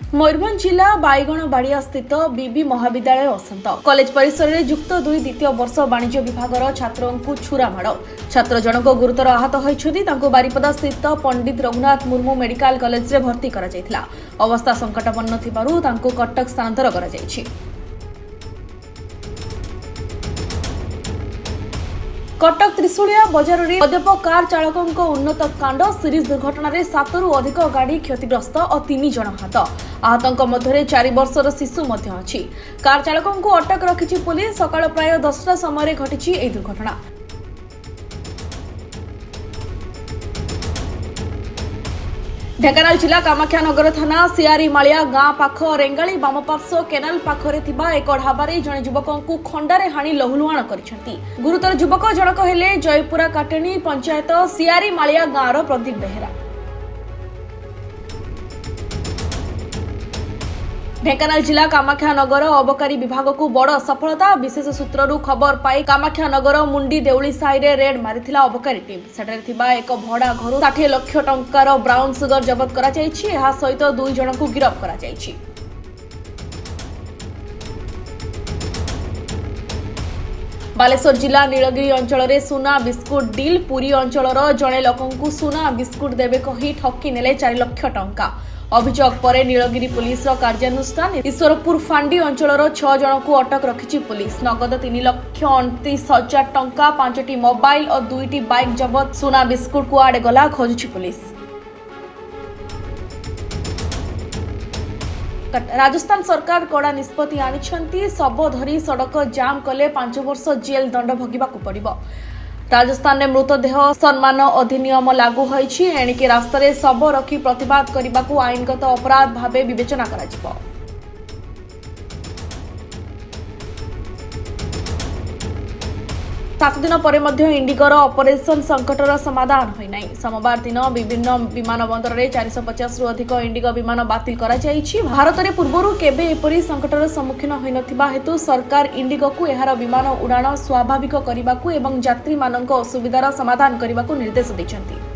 मयूरभंज जिला बाईगणबाड़िया स्थित बीबी महाविद्यालय असंत कॉलेज परिसर में युक्त 2 द्वितीय वर्ष वाणिज्य विभाग छात्रों को छुरा माड़ छात्र जनक गुरुतर आहत होती बारिपदा स्थित पंडित रघुनाथ मुर्मू मेडिकल कॉलेज में भर्ती करा अवस्था संकटापन्न थिबारु तांको कटक स्थानांतर करा जायछि। कटक त्रिशूलिया बजार में मद्यप कार चालकों उन्नत कांड सीरीज दुर्घटना रे 7 रु अधिक गाड़ी क्षतिग्रस्त और 3 जन आहतों मध्य 4 वर्षर शिशु अच्छी। कार चालकों को अटक रखी पुलिस। सकाळ प्राय 10टा समय घटी यह दुर्घटना। ढेंकानाल जिला कामाख्यानगर थाना सियारीमालिया गाँ पाख रेंगाली बामपार्श्व केनाल पाखरे थिबा एक ढाबारे जड़े युवक को खंडारे हाणी लहुलुहाण करिसेंती। गुरुतर युवक जनक हेले जयपुरा काटेणी पंचायत सियारीमालिया गाँर प्रदीप बेहेरा। ढेंकानाल जिला कामाख्यानगर अबकारी विभाग को बड़ सफलता। विशेष सूत्ररू खबर पाई कामाख्यानगर मुंडी देउली साई रे रेड मारिथिला अबकारी टीम। सेठारे थिबा एक भड़ा घर 60 लाख टंकार ब्राउन सुगर जबत करा जायछि। एहा सहित 2 जन को गिरफ्त करा जायछि। बालेश्वर जिला नीलगिरी अंचल में सुना बिस्कुट डील। पुरी अंचल जड़े लोक सुना बिस्कुट देवे कही ठकी नेले 4 लाख टंका। अभियोग पर नीलगिरी पुलिस कार्यानुष्ठान। ईश्वरपुर फांडी अंचल 6 जन को अटक रखी पुलिस। नगद 3,29,000 टंका 5टी मोबाइल और 2टी बाइक जबत। सुना बिस्कुट को आड़े गला खोजुची पुलिस। राजस्थान सरकार कड़ा निष्पत्ति आनिछंती। शव धरी सड़क जाम कले 5 वर्ष जेल दंड भोगिबाकू पड़िबो। राजस्थान में मृतदेह सम्मान अधिनियम लागू होईछि। एणिके रास्ता रे शव रखी प्रतिवाद करने आईनगत अपराध भावे विवेचना कराजिबो। 7 दिन पर इंडिगोर ऑपरेशन संकटर समाधान होइनाई। सोमवार दिन विभिन्न विमान बंदर में 450 रु अधिक इंडिगो विमान बातिल करा जायछि। भारत में पूर्व केबे एपरी संकटर सम्मुखीन होई नथिबा हेतु सरकार इंडिगो को एहार विमान उड़ाण स्वाभाविक करने एवं यात्री मानक असुविधार समाधान करने निर्देश दैछन्ति।